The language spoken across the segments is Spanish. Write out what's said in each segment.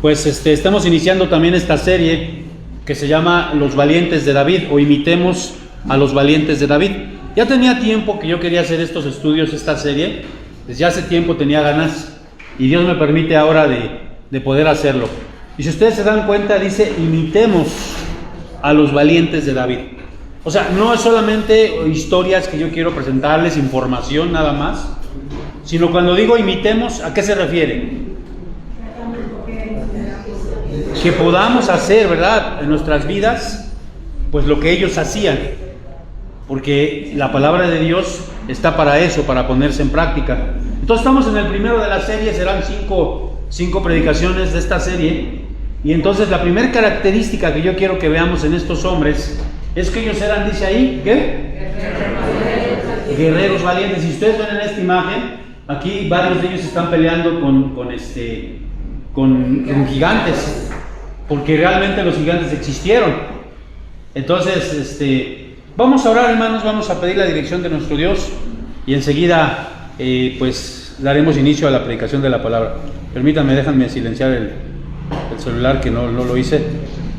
Pues estamos iniciando también esta serie que se llama Los Valientes de David, o Imitemos a los Valientes de David. Ya tenía tiempo que yo quería hacer estos estudios, esta serie. Desde hace tiempo tenía ganas y Dios me permite ahora de poder hacerlo. Y si ustedes se dan cuenta, dice imitemos a los valientes de David. O sea, no es solamente historias que yo quiero presentarles, información nada más, sino cuando digo imitemos, ¿a qué se refiere? Que podamos hacer, ¿verdad?, en nuestras vidas, pues lo que ellos hacían, porque la palabra de Dios está para eso, para ponerse en práctica. Entonces estamos en el primero de la serie, serán cinco predicaciones de esta serie, y entonces la primera característica que yo quiero que veamos en estos hombres es que ellos eran, dice ahí, ¿qué? Guerreros valientes. Si ustedes ven en esta imagen, aquí varios de ellos están peleando con gigantes, porque realmente los gigantes existieron. Entonces, vamos a orar, hermanos, vamos a pedir la dirección de nuestro Dios y enseguida, pues, daremos inicio a la predicación de la palabra. Permítanme, déjenme silenciar el celular, que no lo hice.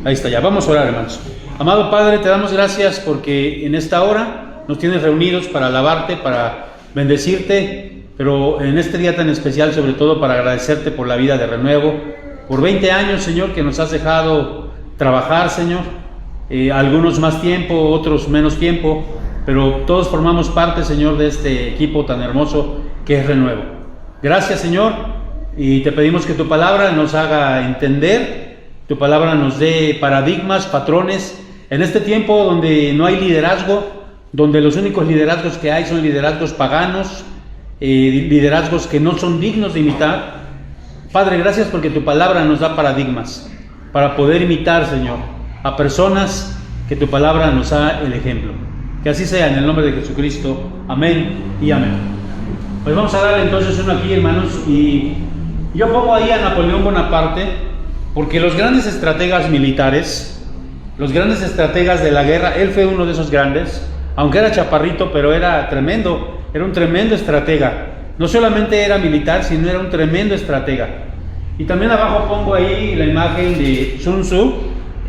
Ahí está ya. Vamos a orar, hermanos. Amado Padre, te damos gracias porque en esta hora nos tienes reunidos para alabarte, para bendecirte, pero en este día tan especial, sobre todo para agradecerte por la vida de Renuevo, por 20 años, Señor, que nos has dejado trabajar, Señor, algunos más tiempo, otros menos tiempo, pero todos formamos parte, Señor, de este equipo tan hermoso que es Renuevo. Gracias, Señor, y te pedimos que tu palabra nos haga entender, tu palabra nos dé paradigmas, patrones, en este tiempo donde no hay liderazgo, donde los únicos liderazgos que hay son liderazgos paganos, liderazgos que no son dignos de imitar. Padre, gracias porque tu palabra nos da paradigmas para poder imitar, Señor, a personas que tu palabra nos da el ejemplo. Que así sea en el nombre de Jesucristo. Amén y amén. Pues vamos a darle entonces uno aquí, hermanos, y yo pongo ahí a Napoleón Bonaparte porque los grandes estrategas militares, los grandes estrategas de la guerra, él fue uno de esos grandes, aunque era chaparrito, pero era tremendo, era un tremendo estratega. No solamente era militar, sino era un tremendo estratega. Y también abajo pongo ahí la imagen de Sun Tzu.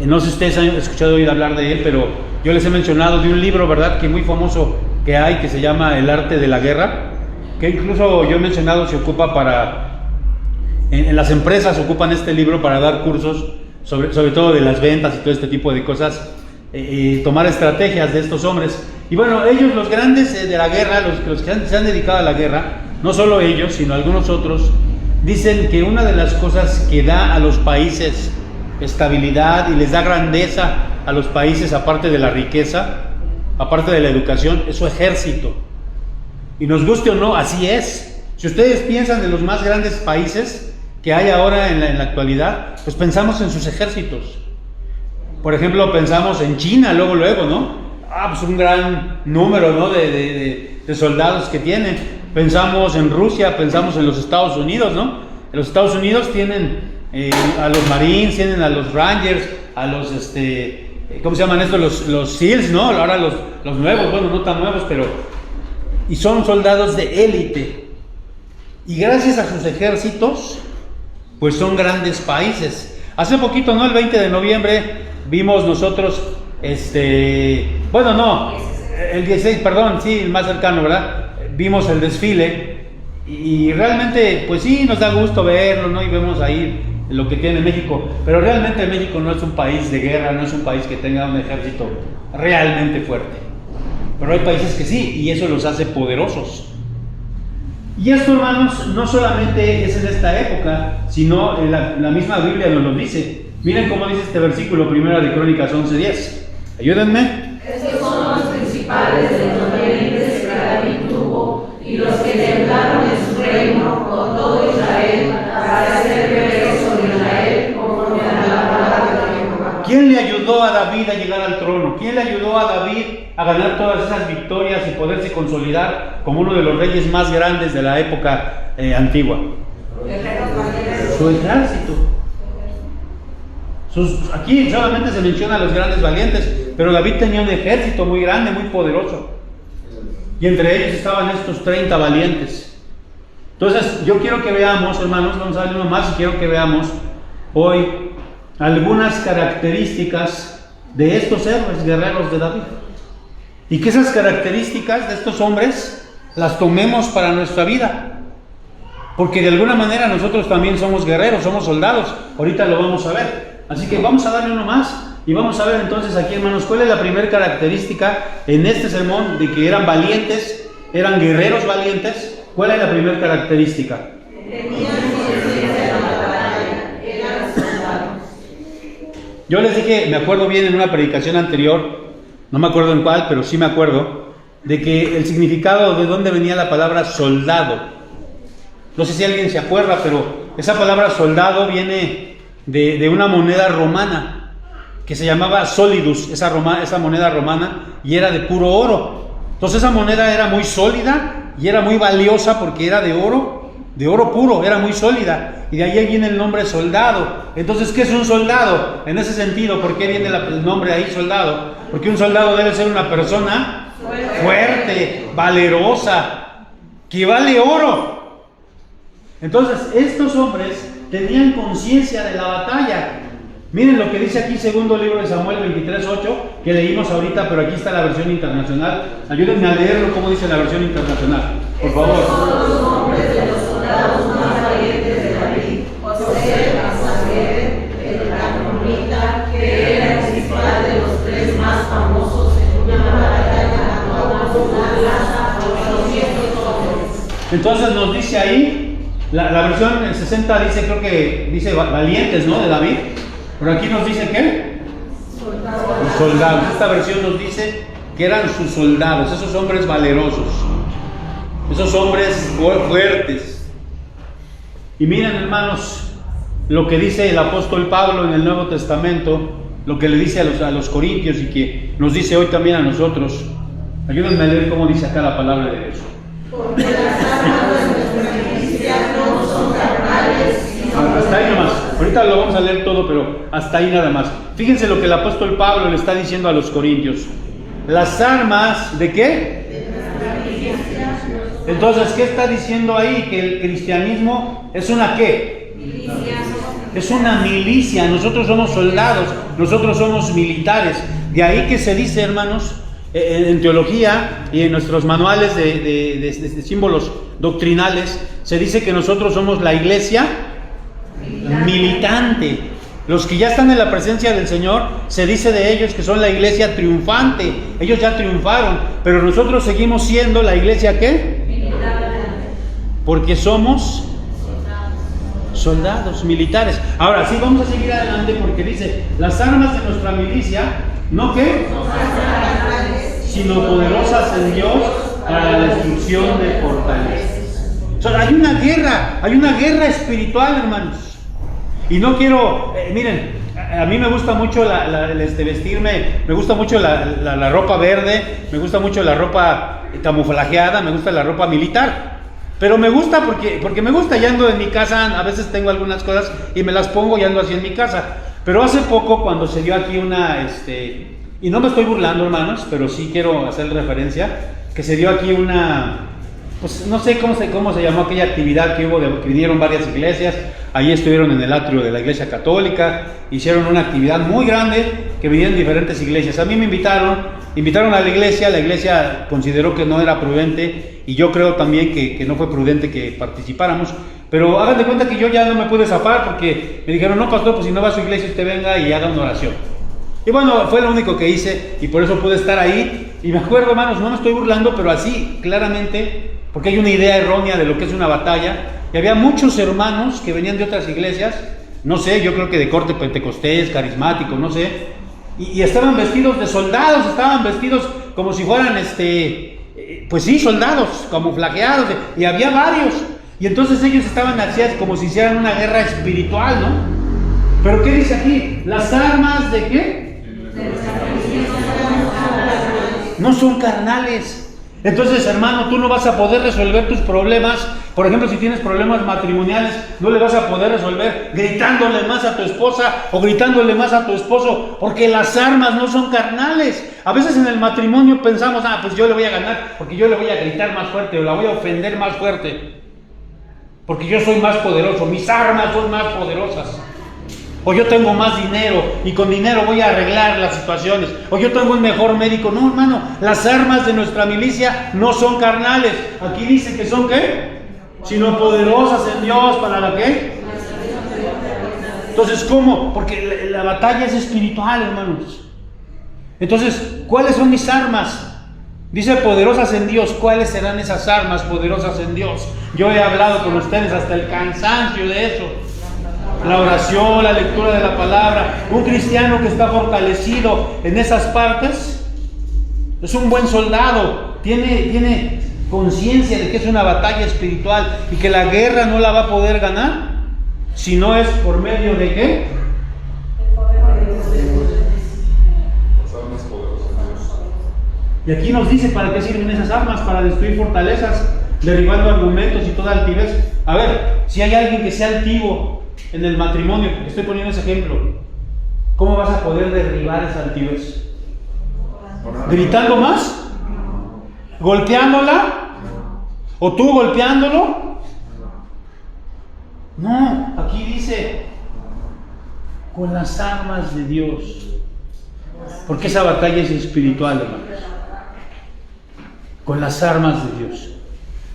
No sé si ustedes han escuchado oír hablar de él, pero yo les he mencionado de un libro, ¿verdad?, que muy famoso que hay, que se llama El Arte de la Guerra, que incluso yo he mencionado se ocupa en las empresas ocupan este libro para dar cursos, sobre todo de las ventas y todo este tipo de cosas, tomar estrategias de estos hombres. Y bueno, ellos, los grandes de la guerra, los que se han dedicado a la guerra, no solo ellos, sino algunos otros, dicen que una de las cosas que da a los países estabilidad y les da grandeza a los países, aparte de la riqueza, aparte de la educación, es su ejército. Y nos guste o no, así es. Si ustedes piensan en los más grandes países que hay ahora en la actualidad, pues pensamos en sus ejércitos. Por ejemplo, pensamos en China, luego, ¿no? Pues un gran número, ¿no?, de soldados que tienen. Pensamos en Rusia, pensamos en los Estados Unidos, ¿no? En los Estados Unidos tienen a los Marines, tienen a los Rangers, a los, ¿cómo se llaman estos? Los SEALs, ¿no? Ahora los nuevos, bueno, no tan nuevos, pero... Y son soldados de élite. Y gracias a sus ejércitos, pues son grandes países. Hace poquito, ¿no? El 20 de noviembre vimos nosotros, bueno, no, el 16, perdón, sí, el más cercano, ¿verdad? Vimos el desfile y realmente, pues sí, nos da gusto verlo, ¿no? Y vemos ahí lo que tiene México, pero realmente México no es un país de guerra, no es un país que tenga un ejército realmente fuerte. Pero hay países que sí, y eso los hace poderosos. Y esto, hermanos, no solamente es en esta época, sino en la misma Biblia nos lo dice. Miren cómo dice este versículo, 1 de Crónicas 11:10. Ayúdenme. Estos son los principales de los valientes que David tuvo y los que temblaron en su reino con todo Israel para hacer guerreros sobre Israel conforme a la palabra de Jehová. ¿Quién le ayudó a David a llegar al trono? ¿Quién le ayudó a David a ganar todas esas victorias y poderse consolidar como uno de los reyes más grandes de la época antigua? Su ejército. Aquí solamente se menciona a los grandes valientes, pero David tenía un ejército muy grande, muy poderoso. Y entre ellos estaban estos 30 valientes. Entonces, yo quiero que veamos, hermanos, vamos a ver uno más y quiero que veamos hoy algunas características de estos héroes guerreros de David. Y que esas características de estos hombres las tomemos para nuestra vida. Porque de alguna manera nosotros también somos guerreros, somos soldados. Ahorita lo vamos a ver. Así que vamos a darle uno más. Y vamos a ver entonces aquí, hermanos, cuál es la primera característica en este sermón de que eran valientes, eran guerreros valientes. ¿Cuál es la primera característica? Yo les dije, me acuerdo bien en una predicación anterior, no me acuerdo en cuál, pero sí me acuerdo, de que el significado de dónde venía la palabra soldado. No sé si alguien se acuerda, pero esa palabra soldado viene de una moneda romana que se llamaba solidus, esa moneda romana, y era de puro oro. Entonces esa moneda era muy sólida y era muy valiosa porque era de oro puro, era muy sólida, y de ahí viene el nombre soldado. Entonces, ¿qué es un soldado? En ese sentido, ¿por qué viene el nombre ahí soldado? Porque un soldado debe ser una persona fuerte, valerosa, que vale oro. Entonces, estos hombres tenían conciencia de la batalla. Miren lo que dice aquí, segundo libro de Samuel 23:8, que leímos ahorita, pero aquí está la versión internacional. Ayúdenme a leerlo, como dice la versión internacional, por favor. Estos son los nombres de los soldados más valientes de David: José, Asahel, el Carmelita, que era el principal de los tres más famosos en una batalla con una lanza a 800 hombres. Entonces nos dice ahí, la versión 60 dice, creo que dice valientes, ¿no? De David. Pero aquí nos dice ¿qué? Los soldados. Esta versión nos dice que eran sus soldados, esos hombres valerosos, esos hombres fuertes. Y miren, hermanos, lo que dice el apóstol Pablo en el Nuevo Testamento, lo que le dice a los corintios y que nos dice hoy también a nosotros. Ayúdenme a leer cómo dice acá la palabra de Dios. Porque las armas de nuestra milicia no son carnales. Hasta ahí nomás. Ahorita lo vamos a leer todo, pero hasta ahí nada más. Fíjense lo que el apóstol Pablo le está diciendo a los corintios. Las armas, ¿de qué? Entonces, ¿qué está diciendo ahí? Que el cristianismo es una ¿qué? Es una milicia. Nosotros somos soldados, nosotros somos militares. De ahí que se dice, hermanos, en teología y en nuestros manuales de símbolos doctrinales, se dice que nosotros somos la iglesia militante. Los que ya están en la presencia del Señor, se dice de ellos que son la iglesia triunfante. Ellos ya triunfaron, pero nosotros seguimos siendo la iglesia ¿qué? Militante. Porque somos soldados militares. Ahora sí, vamos a seguir adelante porque dice, las armas de nuestra milicia, ¿no qué? Sino poderosas en Dios para la destrucción de fortalezas. O sea, hay una guerra espiritual, hermanos. Y no quiero, miren, a mí me gusta mucho vestirme, me gusta mucho la ropa verde, me gusta mucho la ropa camuflajeada, me gusta la ropa militar. Pero me gusta porque me gusta, ya ando en mi casa, a veces tengo algunas cosas y me las pongo y ando así en mi casa. Pero hace poco, cuando se dio aquí y no me estoy burlando, hermanos, pero sí quiero hacer referencia, que se dio aquí pues no sé cómo se llamó aquella actividad que hubo, que vinieron varias iglesias, ahí estuvieron en el atrio de la iglesia católica, hicieron una actividad muy grande, que vinieron diferentes iglesias. A mí me invitaron a la iglesia consideró que no era prudente, y yo creo también que no fue prudente que participáramos, pero hagan de cuenta que yo ya no me pude zafar, porque me dijeron, no pastor, pues si no va a su iglesia usted venga y haga una oración. Y bueno, fue lo único que hice, y por eso pude estar ahí. Y me acuerdo, hermanos, no me estoy burlando, pero así, claramente, porque hay una idea errónea de lo que es una batalla, y había muchos hermanos que venían de otras iglesias, no sé, yo creo que de corte pentecostés, carismático, no sé, y estaban vestidos de soldados, estaban vestidos como si fueran, pues sí, soldados, camuflajeados, y había varios, y entonces ellos estaban así como si hicieran una guerra espiritual, ¿no? Pero ¿qué dice aquí? ¿Las armas de qué? No son carnales. Entonces, hermano, tú no vas a poder resolver tus problemas. Por ejemplo, si tienes problemas matrimoniales, no le vas a poder resolver gritándole más a tu esposa o gritándole más a tu esposo, porque las armas no son carnales. A veces en el matrimonio pensamos, pues yo le voy a ganar porque yo le voy a gritar más fuerte o la voy a ofender más fuerte. porque yo soy más poderoso, mis armas son más poderosas. O yo tengo más dinero y con dinero voy a arreglar las situaciones. O yo tengo un mejor médico. No, hermano, las armas de nuestra milicia no son carnales. Aquí dice que son ¿qué? Sino poderosas en Dios para la ¿qué? Entonces, ¿cómo? Porque la batalla es espiritual, hermanos. Entonces, ¿cuáles son mis armas? Dice poderosas en Dios. ¿Cuáles serán esas armas poderosas en Dios? Yo he hablado con ustedes hasta el cansancio de eso. La oración, la lectura de la palabra. Un cristiano que está fortalecido en esas partes es un buen soldado. Tiene conciencia de que es una batalla espiritual y que la guerra no la va a poder ganar si no es por medio de ¿qué? Y aquí nos dice para qué sirven esas armas: para destruir fortalezas, derribando argumentos y toda altivez. A ver, si hay alguien que sea altivo en el matrimonio, estoy poniendo ese ejemplo, ¿cómo vas a poder derribar esa altivez? ¿Gritando más? ¿Golpeándola? ¿O tú golpeándolo? No, aquí dice con las armas de Dios, porque esa batalla es espiritual, hermanos. Con las armas de Dios.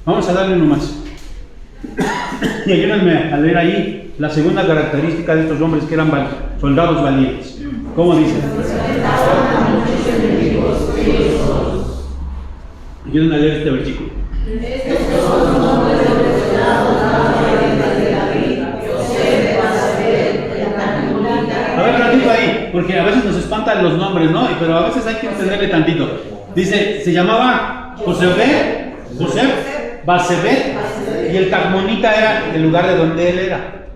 Vamos a darle uno más. Y ayúdenme a leer ahí la segunda característica de estos hombres que eran soldados valientes. ¿Cómo dice? Ayúdenme a leer este versículo. A ver, tantito ahí, porque a veces nos espantan los nombres, ¿no? Pero a veces hay que entenderle tantito. Dice, se llamaba Basebet, y el Tacmonita era el lugar de donde él era.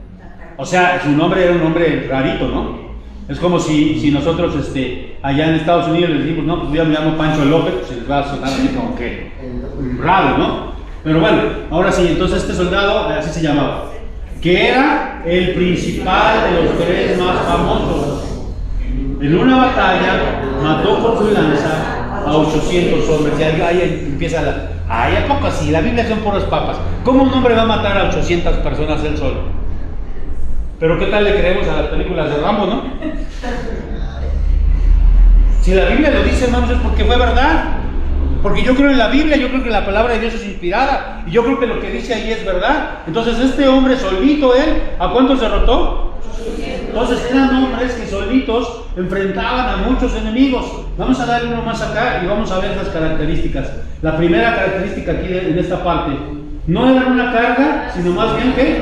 O sea, su nombre era un nombre rarito, ¿no? Es como si nosotros allá en Estados Unidos les decimos, no, pues yo me llamo Pancho López, pues se les va a sonar así como que raro, ¿no? Pero bueno, ahora sí, entonces este soldado, así se llamaba, que era el principal de los tres más famosos. En una batalla mató con su lanza a 800 hombres. Y ahí empieza ay, ¿a poco así? La Biblia son puras papas. ¿Cómo un hombre va a matar a 800 personas él solo? Pero ¿qué tal le creemos a las películas de Rambo, no? Si la Biblia lo dice, hermanos, es porque fue verdad. Porque yo creo en la Biblia, yo creo que la palabra de Dios es inspirada, y yo creo que lo que dice ahí es verdad. Entonces este hombre solito, él, ¿a cuántos derrotó? Entonces eran hombres que solitos enfrentaban a muchos enemigos. Vamos a darle uno más acá y vamos a ver las características. La primera característica aquí en esta parte: no era una carga, sino más bien que...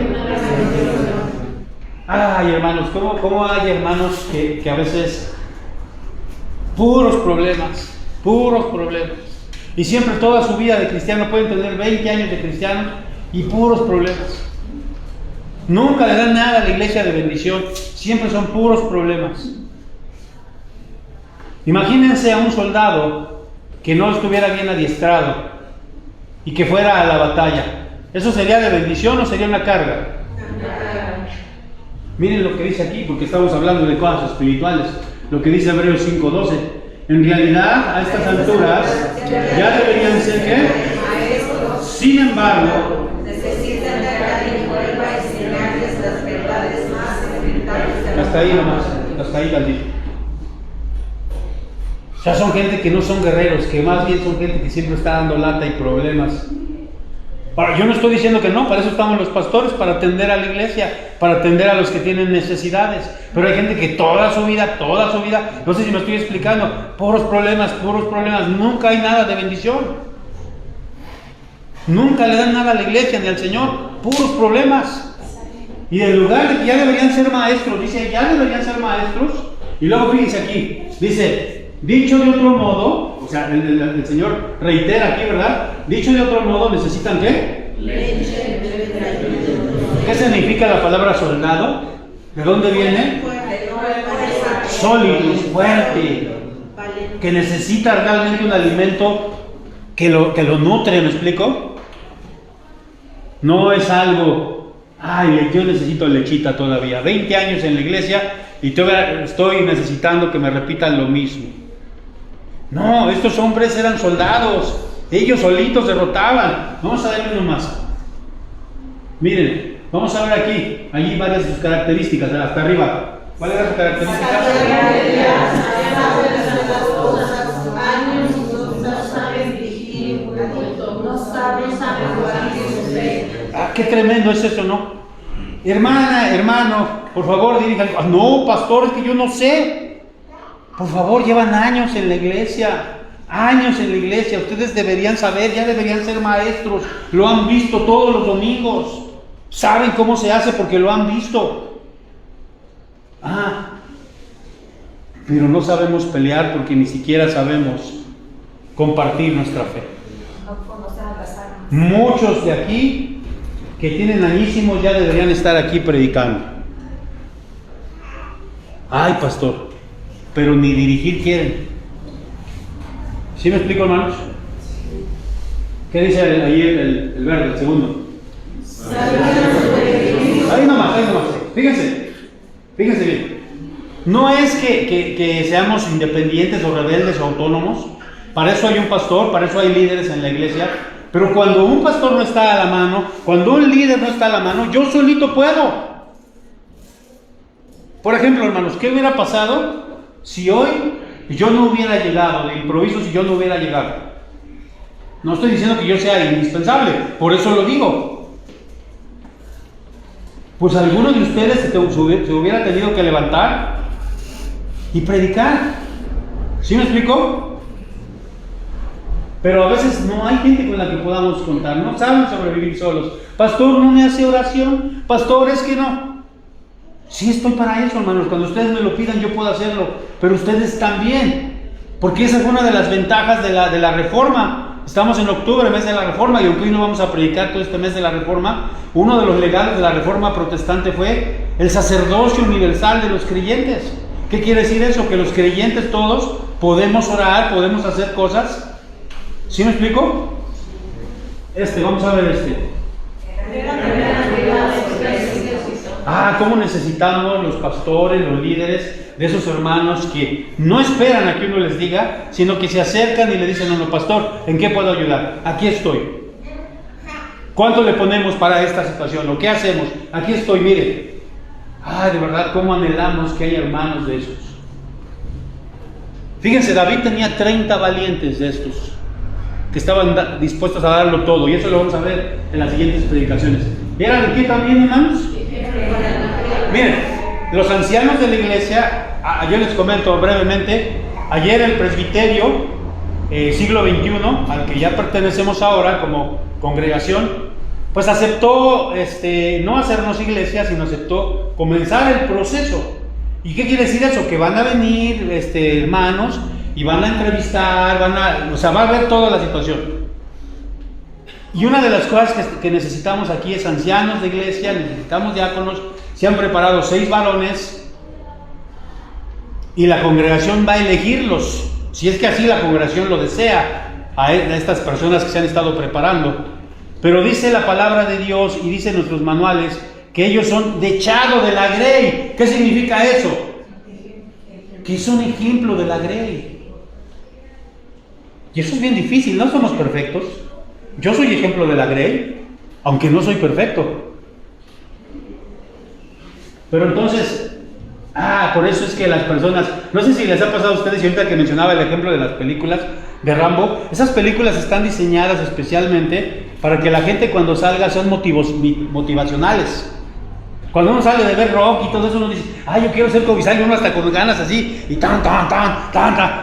Ay, hermanos, ¿cómo hay hermanos que a veces puros problemas? Y siempre toda su vida de cristiano, pueden tener 20 años de cristiano y puros problemas. Nunca le dan nada a la iglesia de bendición, siempre son puros problemas. Imagínense a un soldado que no estuviera bien adiestrado y que fuera a la batalla. ¿Eso sería de bendición o sería una carga? Miren lo que dice aquí, porque estamos hablando de cosas espirituales. Lo que dice Hebreos 5:12. En realidad, a estas alturas, ya deberían ser ¿qué? Sin embargo, necesitan que alguien vuelva a enseñarles las verdades más elementales. Hasta ahí nomás, hasta ahí tantito. O sea, son gente que no son guerreros, que más bien son gente que siempre está dando lata y problemas. Yo no estoy diciendo que no, para eso estamos los pastores, para atender a la iglesia, para atender a los que tienen necesidades. Pero hay gente que toda su vida, no sé si me estoy explicando, puros problemas, nunca hay nada de bendición. Nunca le dan nada a la iglesia ni al Señor, puros problemas. Y en lugar de que ya deberían ser maestros, dice, ya deberían ser maestros. Y luego fíjense aquí, dice, dicho de otro modo, o sea, el Señor reitera aquí, ¿verdad? Dicho de otro modo, ¿necesitan qué? Leche. ¿Qué significa la palabra soldado? ¿De dónde viene? Sólido, fuerte, que necesita realmente un alimento que lo nutre, ¿me explico? No es algo, ay, yo necesito lechita todavía, 20 años en la iglesia y todavía estoy necesitando que me repitan lo mismo. No, estos hombres eran soldados, ellos solitos derrotaban. Vamos a darle uno más. Miren, vamos a ver aquí, allí varias de sus características, hasta arriba. ¿Cuál era su característica? Ah, qué tremendo es eso, ¿no? Hermana, hermano, por favor, diríjanle. No, pastor, es que yo no sé. Por favor, llevan años en la iglesia. Años en la iglesia. Ustedes deberían saber, ya deberían ser maestros. Lo han visto todos los domingos. Saben cómo se hace porque lo han visto. Pero no sabemos pelear porque ni siquiera sabemos compartir nuestra fe. Muchos de aquí que tienen añísimos ya deberían estar aquí predicando. Ay, pastor, pero ni dirigir quieren. ¿Sí me explico, hermanos? ¿Qué dice ahí el verde, el segundo? Ahí nomás. Fíjense bien. No es que seamos independientes o rebeldes o autónomos. Para eso hay un pastor, para eso hay líderes en la iglesia. Pero cuando un pastor no está a la mano, cuando un líder no está a la mano, yo solito puedo. Por ejemplo, hermanos, ¿qué hubiera pasado si hoy yo no hubiera llegado, de improviso, si yo no hubiera llegado? No estoy diciendo que yo sea indispensable, por eso lo digo. Pues alguno de ustedes se hubiera tenido que levantar y predicar. ¿Sí me explico? Pero a veces no hay gente con la que podamos contar, no saben sobrevivir solos. Pastor, no me hace oración. Pastor, es que no. Sí, estoy para eso, hermanos. Cuando ustedes me lo pidan, yo puedo hacerlo. Pero ustedes también. Porque esa es una de las ventajas de la Reforma. Estamos en octubre, mes de la Reforma, y aunque hoy no vamos a predicar todo este mes de la Reforma, uno de los legales de la Reforma protestante fue el sacerdocio universal de los creyentes. ¿Qué quiere decir eso? Que los creyentes todos podemos orar, podemos hacer cosas. ¿Sí me explico? Vamos a ver cómo necesitamos los pastores, los líderes de esos hermanos que no esperan a que uno les diga, sino que se acercan y le dicen: no, pastor, ¿en qué puedo ayudar? Aquí estoy. ¿Cuánto le ponemos para esta situación? ¿O qué hacemos? Aquí estoy, mire. De verdad, cómo anhelamos que haya hermanos de esos. Fíjense, David tenía 30 valientes de estos que estaban dispuestos a darlo todo, y eso lo vamos a ver en las siguientes predicaciones. ¿Eran qué también, hermanos? Miren, los ancianos de la iglesia, yo les comento brevemente, ayer el presbiterio, siglo XXI, al que ya pertenecemos ahora como congregación, pues aceptó no hacernos iglesia, sino aceptó comenzar el proceso. ¿Y qué quiere decir eso? Que van a venir hermanos y van a entrevistar, va a ver toda la situación. Y una de las cosas que necesitamos aquí es ancianos de iglesia, necesitamos diáconos. Se han preparado 6 varones y la congregación va a elegirlos, si es que así la congregación lo desea, a estas personas que se han estado preparando. Pero dice la palabra de Dios y dice nuestros manuales que ellos son dechado de la grey. ¿Qué significa eso? Que es un ejemplo de la grey. Y eso es bien difícil, no somos perfectos. Yo soy ejemplo de la grey, aunque no soy perfecto. Pero entonces, por eso es que las personas, no sé si les ha pasado a ustedes, y ahorita que mencionaba el ejemplo de las películas de Rambo, esas películas están diseñadas especialmente para que la gente cuando salga sean motivacionales. Cuando uno sale de ver rock y todo eso, uno dice: yo quiero ser como, y sale uno hasta con ganas así, y tan,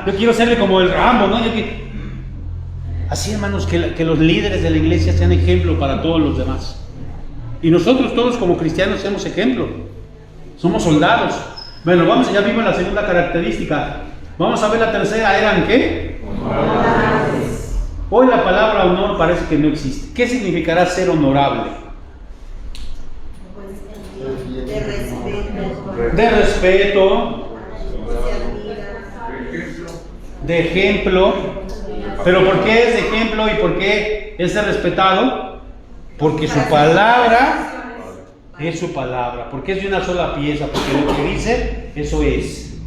yo quiero serle como el Rambo, ¿no? Así, hermanos, que los líderes de la iglesia sean ejemplo para todos los demás. Y nosotros todos como cristianos seamos ejemplo. Somos soldados. Bueno, ya vimos la segunda característica. Vamos a ver la tercera. ¿Eran qué? Honorables. Hoy la palabra honor parece que no existe. ¿Qué significará ser honorable? De respeto. De ejemplo. ¿Pero por qué es de ejemplo y por qué es de respetado? Porque su palabra es su palabra, porque es de una sola pieza, porque lo que dice, eso es.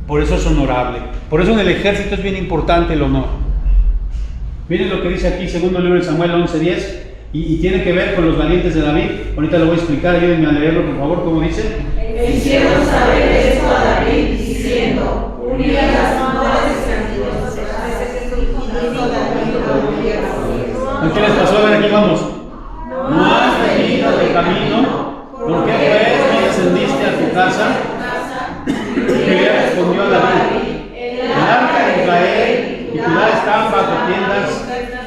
Por eso es honorable. Por eso en el ejército es bien importante el honor. Miren lo que dice aquí, segundo libro de Samuel 11:10. y tiene que ver con los valientes de David. Ahorita lo voy a explicar, ayúdenme a leerlo por favor, ¿cómo dice? Hicieron saber esto a David, diciendo: Urías no has descendido ¿qué les pasó? A ver, aquí vamos. No has venido de camino, ¿por qué pues no descendiste a tu casa? Y le respondió a David: el arca de Israel y Judá están bajo tiendas,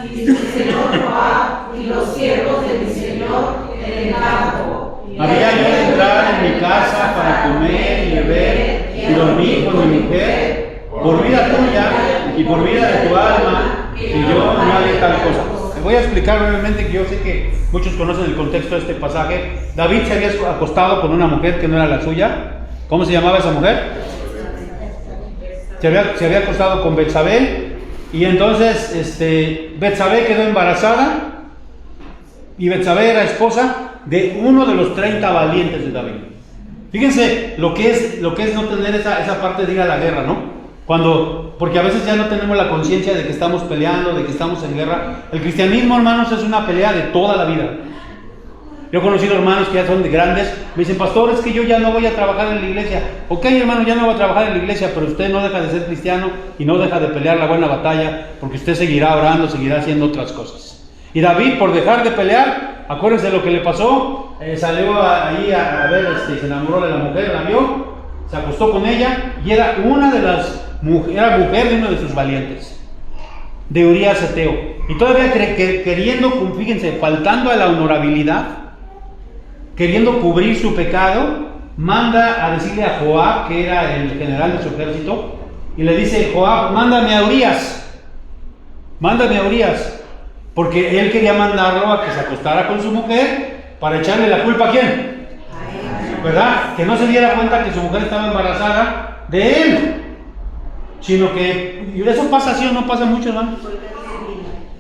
y mi señor Joab y los siervos de mi señor en el campo. había yo de entrar en mi casa para comer y beber y dormir con mi mujer, por vida tuya y por vida de tu alma, que yo no haré tal cosa. Les voy a explicar brevemente, que yo sé que muchos conocen el contexto de este pasaje. David se había acostado con una mujer que no era la suya. ¿Cómo se llamaba esa mujer? Se había acostado con Betsabé, y entonces Betsabé quedó embarazada, y Betsabé era esposa de uno de los 30 valientes de David. Fíjense lo que es no tener esa parte de ir a la guerra, ¿no? Porque a veces ya no tenemos la conciencia de que estamos peleando, de que estamos en guerra. El cristianismo, hermanos, es una pelea de toda la vida. Yo he conocido hermanos que ya son de grandes, me dicen: pastor, es que yo ya no voy a trabajar en la iglesia. Ok, hermano, ya no voy a trabajar en la iglesia, pero usted no deja de ser cristiano y no deja de pelear la buena batalla, porque usted seguirá orando, seguirá haciendo otras cosas. Y David, por dejar de pelear, acuérdense lo que le pasó, salió ahí a ver, se enamoró de la mujer, la vio, se acostó con ella, y era era mujer de uno de sus valientes, de Urías Eteo. Y todavía queriendo, fíjense, faltando a la honorabilidad, queriendo cubrir su pecado, manda a decirle a Joab, que era el general de su ejército, y le dice: Joab, mándame a Urías, porque él quería mandarlo a que se acostara con su mujer para echarle la culpa a ¿quién? ¿Verdad? Que no se diera cuenta que su mujer estaba embarazada de él, sino que, y eso pasa así o no pasa mucho, hermano.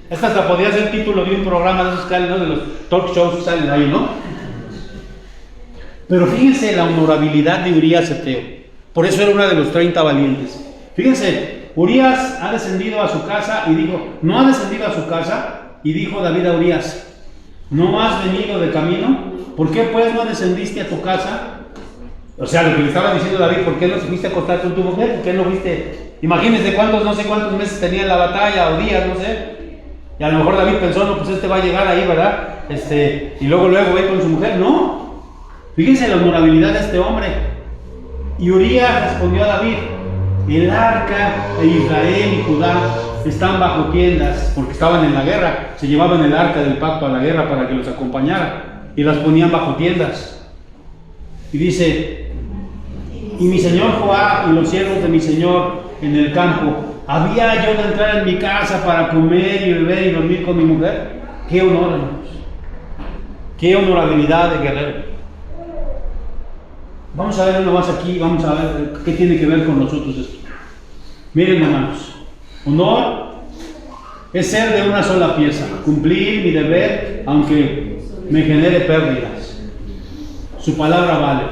Esta hasta podría ser título de un programa de esos que salen, ¿no? De los talk shows que salen ahí, ¿no? Pero fíjense la honorabilidad de Urías Eteo. Por eso era uno de los 30 valientes. Fíjense, Urías ha descendido a su casa y dijo, no ha descendido a su casa, y dijo David a Urías: ¿no has venido de camino? ¿Por qué pues no descendiste a tu casa? O sea, lo que le estaba diciendo David: ¿por qué no fuiste a acostarte con tu mujer? ¿Por qué no fuiste? Imagínense no sé cuántos meses tenía en la batalla, o días, no sé. Y a lo mejor David pensó: no, pues va a llegar ahí, ¿verdad? Y luego ve con su mujer. No. Fíjense la honorabilidad de este hombre. Y Urías respondió a David: el arca de Israel y Judá están bajo tiendas, porque estaban en la guerra. Se llevaban el arca del pacto a la guerra para que los acompañara, y las ponían bajo tiendas. Y dice: y mi señor Joab y los siervos de mi señor en el campo, ¿había yo de entrar en mi casa para comer y beber y dormir con mi mujer? ¡Qué honor, hermanos! ¡Qué honorabilidad de guerrero! Vamos a ver uno más aquí, vamos a ver qué tiene que ver con nosotros esto. Miren, hermanos, honor es ser de una sola pieza, cumplir mi deber aunque me genere pérdidas. Su palabra vale,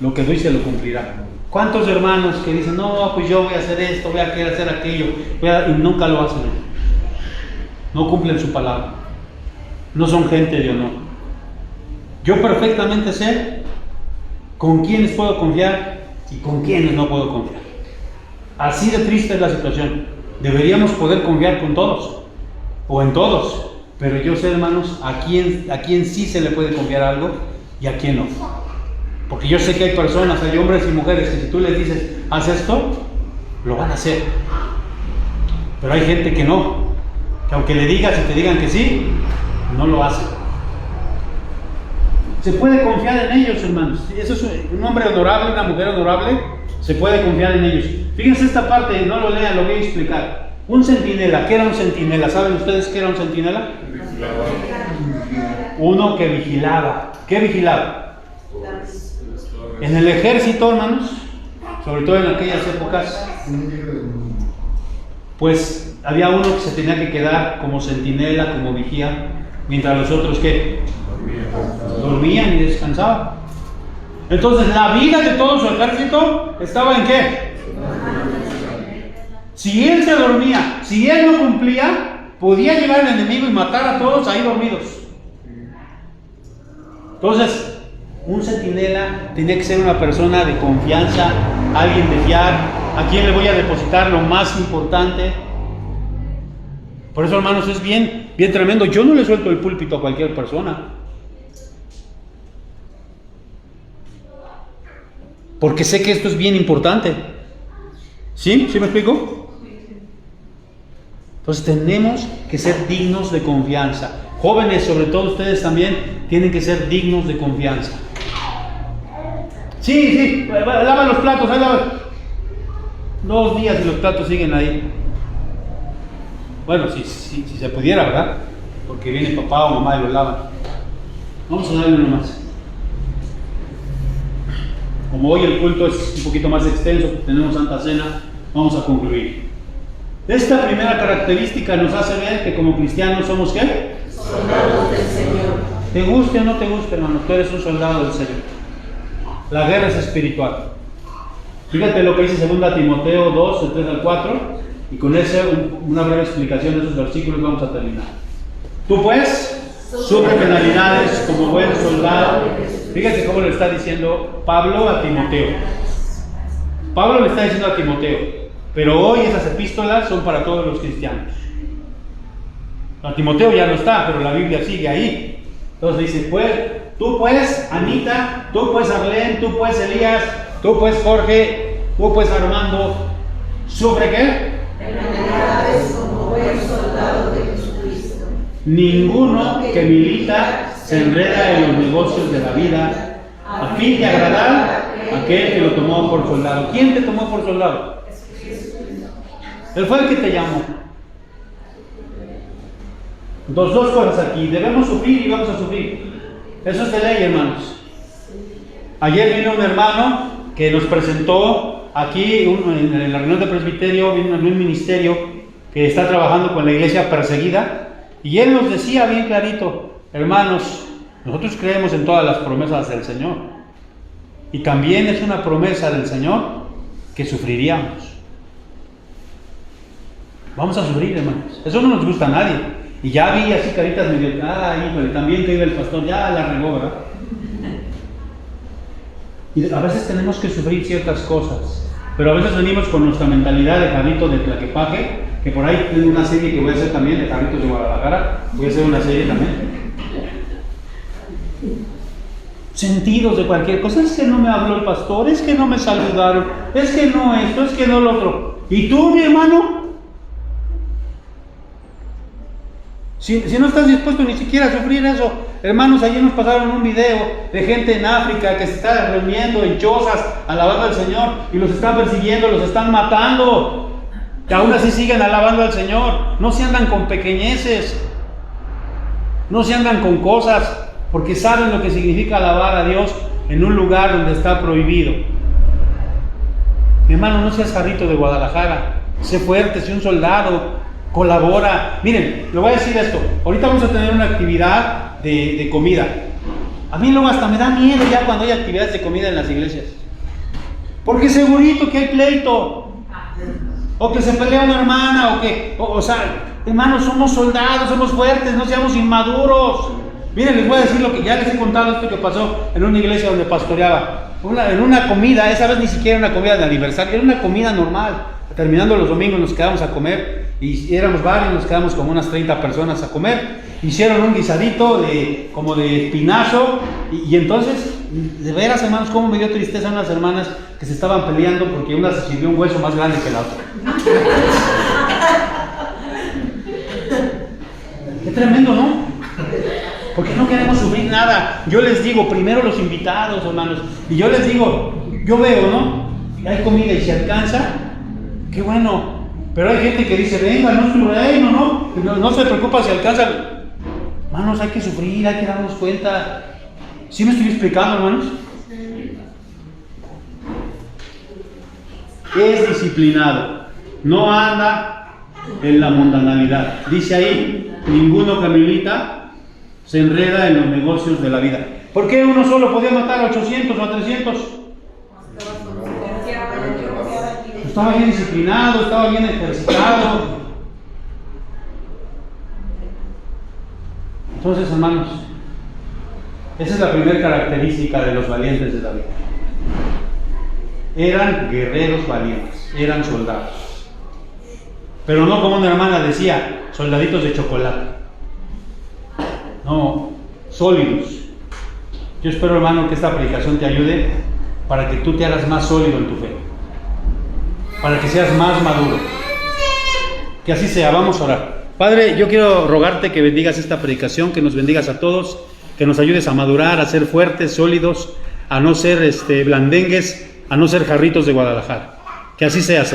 lo que doy se lo cumplirá. ¿Cuántos hermanos que dicen: no, pues yo voy a hacer esto, voy a querer hacer aquello, y nunca lo hacen? No cumplen su palabra, no son gente de honor. Yo perfectamente sé con quiénes puedo confiar y con quiénes no puedo confiar. Así de triste es la situación. Deberíamos poder confiar con todos o en todos, pero yo sé, hermanos, a quién sí se le puede confiar algo y a quién no. Porque yo sé que hay personas, hay hombres y mujeres que si tú les dices: haz esto, lo van a hacer. Pero hay gente que no, que aunque le digas y te digan que sí, no lo hacen. Se puede confiar en ellos, hermanos. Eso es un hombre honorable, una mujer honorable, se puede confiar en ellos. Fíjense esta parte, no lo lean, lo voy a explicar. Un centinela, ¿qué era un centinela? ¿Saben ustedes qué era un centinela? Uno que vigilaba. ¿Qué vigilaba? En el ejército, hermanos, sobre todo en aquellas épocas, pues había uno que se tenía que quedar como centinela, como vigía, mientras los otros que dormían y descansaban. Entonces la vida de todo su ejército estaba en ¿qué? Si él se dormía, si él no cumplía, podía llegar el enemigo y matar a todos ahí dormidos. Entonces, un centinela tenía que ser una persona de confianza, alguien de fiar, a quien le voy a depositar lo más importante. Por eso, hermanos, es bien tremendo. Yo no le suelto el púlpito a cualquier persona, porque sé que esto es bien importante. ¿Sí? ¿Sí me explico? Entonces tenemos que ser dignos de confianza. Jóvenes, sobre todo ustedes también, tienen que ser dignos de confianza. Sí, lava los platos, ahí lava. 2 días y los platos siguen ahí. Bueno, si se pudiera, ¿verdad? Porque viene papá o mamá y lo lavan. Vamos a darle uno más. Como hoy el culto es un poquito más extenso, tenemos Santa Cena, vamos a concluir. Esta primera característica nos hace ver que como cristianos somos ¿qué? Soldados del Señor. Te guste o no te guste, hermano, tú eres un soldado del Señor. La guerra es espiritual. Fíjate lo que dice 2 Timoteo 2, del 3 al 4, y con esa una breve explicación de esos versículos vamos a terminar. Tú pues, sufre penalidades como buen soldado. Fíjate cómo le está diciendo Pablo a Timoteo. Pablo le está diciendo a Timoteo, pero hoy esas epístolas son para todos los cristianos. A Timoteo ya no está, pero la Biblia sigue ahí. Entonces dice, pues, tú pues, Anita, tú pues, Arlene, tú pues, Elías, tú pues, Jorge, tú pues, Armando, ¿sufre qué? Penalidades como buen soldado de Jesucristo. Ninguno que milita se enreda en los negocios de la vida a fin de agradar a aquel que lo tomó por soldado. ¿Quién te tomó por soldado? Él fue el que te llamó. Dos cosas aquí. Debemos sufrir y vamos a sufrir. Eso es de ley, hermanos. Ayer vino un hermano que nos presentó aquí en la reunión de presbiterio, vino en un ministerio que está trabajando con la iglesia perseguida. Y él nos decía bien clarito, hermanos, nosotros creemos en todas las promesas del Señor. Y también es una promesa del Señor que sufriríamos. Vamos a sufrir, hermanos. Eso no nos gusta a nadie. Y ya vi así caritas medio, híjole, también que iba el pastor, ya la regó, ¿verdad? Y a veces tenemos que sufrir ciertas cosas. Pero a veces venimos con nuestra mentalidad de jarrito de Tlaquepaque, que por ahí tengo una serie que voy a hacer también de jarritos de Guadalajara. Voy a hacer una serie también. Sentidos de cualquier cosa. Es que no me habló el pastor, es que no me saludaron, es que no esto, es que no lo otro. ¿Y tú, mi hermano? Si no estás dispuesto ni siquiera a sufrir eso. Hermanos, ayer nos pasaron un video de gente en África que se está reuniendo en chozas alabando al Señor y los están persiguiendo, los están matando. Que aún así siguen alabando al Señor. No se andan con pequeñeces, no se andan con cosas, porque saben lo que significa alabar a Dios en un lugar donde está prohibido. Mi hermano, no seas jarrito de Guadalajara, sé fuerte, sé un soldado, colabora. Miren, le voy a decir esto, ahorita vamos a tener una actividad de comida. A mí luego hasta me da miedo ya cuando hay actividades de comida en las iglesias, porque segurito que hay pleito, o que se pelea una hermana, o sea, hermanos, somos soldados, somos fuertes, no seamos inmaduros. Miren, les voy a decir lo que ya les he contado, esto que pasó en una iglesia donde pastoreaba. En una comida, esa vez ni siquiera una comida de aniversario, era una comida normal. Terminando los domingos nos quedamos a comer, y éramos varios, nos quedamos como unas 30 personas a comer. Hicieron un guisadito como de espinazo, y entonces, de veras, hermanos, cómo me dio tristeza unas hermanas que se estaban peleando porque una se sirvió un hueso más grande que la otra. Qué tremendo, ¿no? Porque no queremos sufrir nada. Yo les digo, primero los invitados, hermanos, y yo les digo, yo veo, ¿no? Hay comida y se alcanza, qué bueno. Pero hay gente que dice, venga, no es tu reino, no se preocupa si alcanza. Hermanos, hay que sufrir, hay que darnos cuenta. ¿Sí me estoy explicando, hermanos? Es disciplinado, no anda en la mundanalidad. Dice ahí, ninguno que milita se enreda en los negocios de la vida. ¿Por qué uno solo podía matar a 800 o a 300? Estaba bien disciplinado, estaba bien ejercitado. Entonces, hermanos, Esa es la primera característica de los valientes de David. Eran guerreros valientes, eran soldados. Pero no como una hermana decía, soldaditos de chocolate. No, sólidos. Yo espero, hermano, que esta predicación te ayude para que tú te hagas más sólido en tu fe, para que seas más maduro. Que así sea. Vamos a orar. Padre, yo quiero rogarte que bendigas esta predicación, que nos bendigas a todos, que nos ayudes a madurar, a ser fuertes, sólidos, a no ser blandengues, a no ser jarritos de Guadalajara. Que así sea.